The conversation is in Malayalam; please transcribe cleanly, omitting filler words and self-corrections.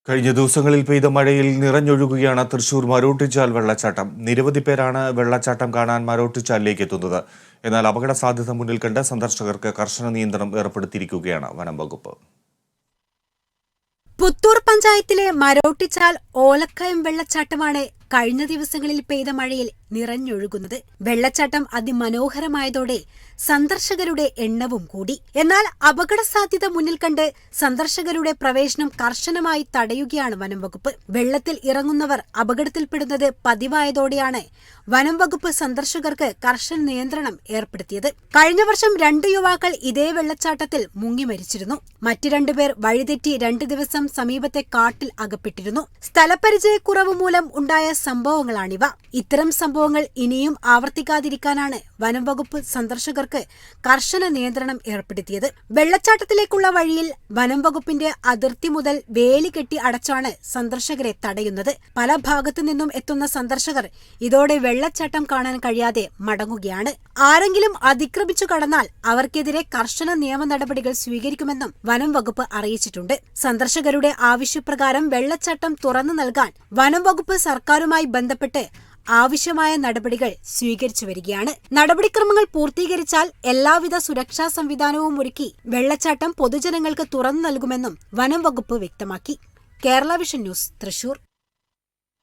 കഴിഞ്ഞ ദിവസങ്ങളിൽ പെയ്ത മഴയിൽ നിറഞ്ഞൊഴുകുകയാണ് തൃശൂർ മരോട്ടിച്ചാൽ വെള്ളച്ചാട്ടം. നിരവധി പേരാണ് വെള്ളച്ചാട്ടം കാണാൻ മരോട്ടിച്ചാലിലേക്ക് എത്തുന്നത്. എന്നാൽ അപകട സാധ്യത മുന്നിൽ കണ്ട് സന്ദർശകർക്ക് കർശന നിയന്ത്രണം ഏർപ്പെടുത്തിയിരിക്കുകയാണ് വനം വകുപ്പ്. പുത്തൂർ പഞ്ചായത്തിലെ മരോട്ടിച്ചാൽ ഓലക്കയം വെള്ളച്ചാട്ടമാണ് കഴിഞ്ഞ ദിവസങ്ങളിൽ പെയ്ത മഴയിൽ നിറഞ്ഞൊഴുകുന്നത്. വെള്ളച്ചാട്ടം അതിമനോഹരമായതോടെ സന്ദർശകരുടെ എണ്ണവും കൂടി. എന്നാൽ അപകട സാധ്യത മുന്നിൽ കണ്ട് സന്ദർശകരുടെ പ്രവേശനം കർശനമായി തടയുകയാണ് വനം വകുപ്പ്. വെള്ളത്തിൽ ഇറങ്ങുന്നവർ അപകടത്തിൽപ്പെടുന്നത് പതിവായതോടെയാണ് വനം വകുപ്പ് സന്ദർശകർക്ക് കർശന നിയന്ത്രണം ഏർപ്പെടുത്തിയത്. കഴിഞ്ഞ വർഷം 2 യുവാക്കൾ ഇതേ വെള്ളച്ചാട്ടത്തിൽ മുങ്ങി മരിച്ചിരുന്നു. മറ്റ് 2 പേർ വഴിതെറ്റി 2 ദിവസം സമീപത്തെ കാട്ടിൽ അകപ്പെട്ടിരുന്നു. സ്ഥലപരിചയക്കുറവ് മൂലം ഉണ്ടായ സംഭവങ്ങളാണിവ. ഇത്തരം സംഭവങ്ങൾ ഇനിയും ആവർത്തിക്കാതിരിക്കാനാണ് വനം വകുപ്പ് സന്ദർശകർക്ക് കർശന നിയന്ത്രണം ഏർപ്പെടുത്തിയത്. വെള്ളച്ചാട്ടത്തിലേക്കുള്ള വഴിയിൽ വനം വകുപ്പിന്റെ അതിർത്തി മുതൽ വേലി കെട്ടി അടച്ചാണ് സന്ദർശകരെ തടയുന്നത്. പല ഭാഗത്തു നിന്നും എത്തുന്ന സന്ദർശകർ ഇതോടെ വെള്ളച്ചാട്ടം കാണാൻ കഴിയാതെ മടങ്ങുകയാണ്. ആരെങ്കിലും അതിക്രമിച്ചു കടന്നാൽ അവർക്കെതിരെ കർശന നിയമ നടപടികൾ സ്വീകരിക്കുമെന്നും വനം വകുപ്പ് അറിയിച്ചിട്ടുണ്ട്. സന്ദർശകരുടെ ആവശ്യപ്രകാരം വെള്ളച്ചാട്ടം തുറന്നു നൽകാൻ വനം വകുപ്പ് സർക്കാരുമായി ബന്ധപ്പെട്ട് ആവശ്യമായ നടപടികൾ സ്വീകരിച്ചു വരികയാണ്. നടപടിക്രമങ്ങൾ പൂർത്തീകരിച്ചാൽ എല്ലാവിധ സുരക്ഷാ സംവിധാനവും ഒരുക്കി വെള്ളച്ചാട്ടം പൊതുജനങ്ങൾക്ക് തുറന്നു നൽകുമെന്നും വനം വകുപ്പ് വ്യക്തമാക്കി. Kerala vision news, Thrissur.